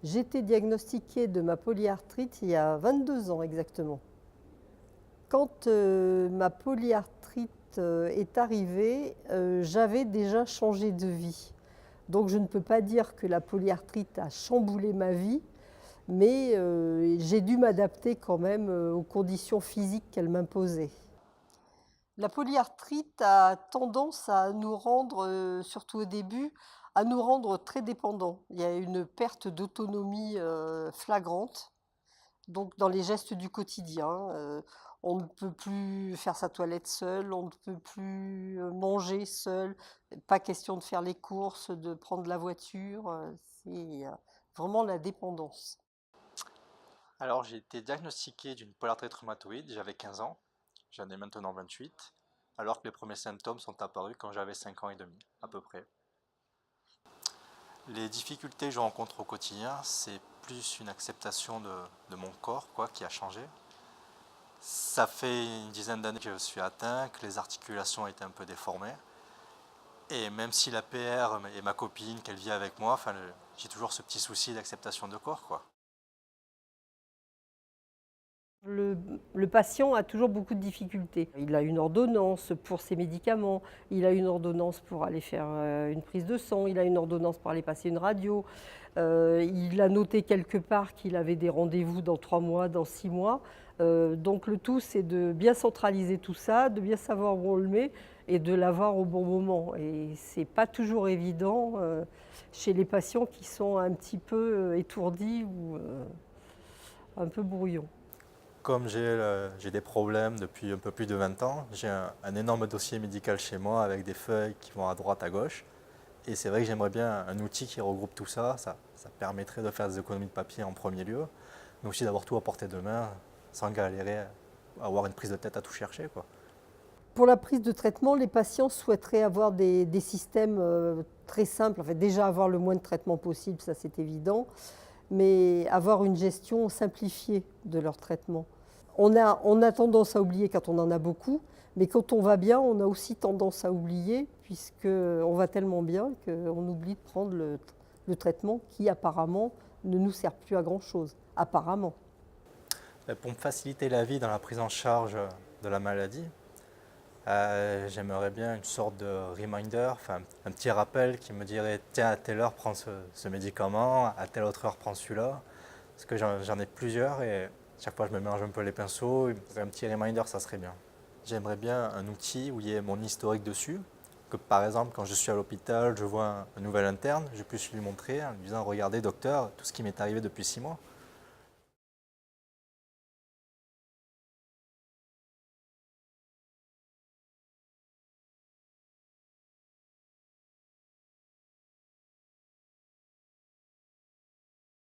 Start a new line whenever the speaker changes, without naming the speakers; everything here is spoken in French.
J'ai été diagnostiquée de ma polyarthrite il y a 22 ans exactement. Quand ma polyarthrite est arrivée, j'avais déjà changé de vie. Donc je ne peux pas dire que la polyarthrite a chamboulé ma vie, mais j'ai dû m'adapter quand même aux conditions physiques qu'elle m'imposait. La polyarthrite a tendance à nous rendre, surtout au début, à nous rendre très dépendants. Il y a une perte d'autonomie flagrante, donc dans les gestes du quotidien. On ne peut plus faire sa toilette seul, on ne peut plus manger seul, pas question de faire les courses, de prendre la voiture, c'est vraiment la dépendance.
Alors, j'ai été diagnostiqué d'une polyarthrite rhumatoïde, j'avais 15 ans, j'en ai maintenant 28, alors que les premiers symptômes sont apparus quand j'avais 5 ans et demi, à peu près. Les difficultés que je rencontre au quotidien, c'est plus une acceptation de mon corps, quoi, qui a changé. Ça fait une dizaine d'années que je suis atteint, que les articulations étaient un peu déformées. Et même si la PR est ma copine, qu'elle vit avec moi, enfin, j'ai toujours ce petit souci d'acceptation de corps, quoi.
Le patient a toujours beaucoup de difficultés. Il a une ordonnance pour ses médicaments, il a une ordonnance pour aller faire une prise de sang, il a une ordonnance pour aller passer une radio. Il a noté quelque part qu'il avait des rendez-vous dans 3 mois, dans 6 mois. Donc le tout, c'est de bien centraliser tout ça, de bien savoir où on le met et de l'avoir au bon moment. Et ce n'est pas toujours évident chez les patients qui sont un petit peu étourdis ou un peu brouillons.
Comme j'ai des problèmes depuis un peu plus de 20 ans, j'ai un énorme dossier médical chez moi avec des feuilles qui vont à droite, à gauche. Et c'est vrai que j'aimerais bien un outil qui regroupe tout ça. Ça permettrait de faire des économies de papier en premier lieu, mais aussi d'avoir tout à portée de main sans galérer, avoir une prise de tête à tout chercher, quoi.
Pour la prise de traitement, les patients souhaiteraient avoir des systèmes très simples. En fait, déjà avoir le moins de traitements possible, ça c'est évident, mais avoir une gestion simplifiée de leur traitement. On a tendance à oublier quand on en a beaucoup, mais quand on va bien, on a aussi tendance à oublier, puisqu'on va tellement bien qu'on oublie de prendre le traitement qui apparemment ne nous sert plus à grand-chose. Apparemment.
Pour me faciliter la vie dans la prise en charge de la maladie, j'aimerais bien une sorte de reminder, enfin un petit rappel qui me dirait tiens, à telle heure prends ce médicament, à telle autre heure prends celui-là. Parce que j'en ai plusieurs et chaque fois je me mélange un peu les pinceaux. Un petit reminder, ça serait bien. J'aimerais bien un outil où il y ait mon historique dessus. Que par exemple, quand je suis à l'hôpital, je vois un nouvel interne, je puisse lui montrer en lui disant regardez docteur, tout ce qui m'est arrivé depuis 6 mois.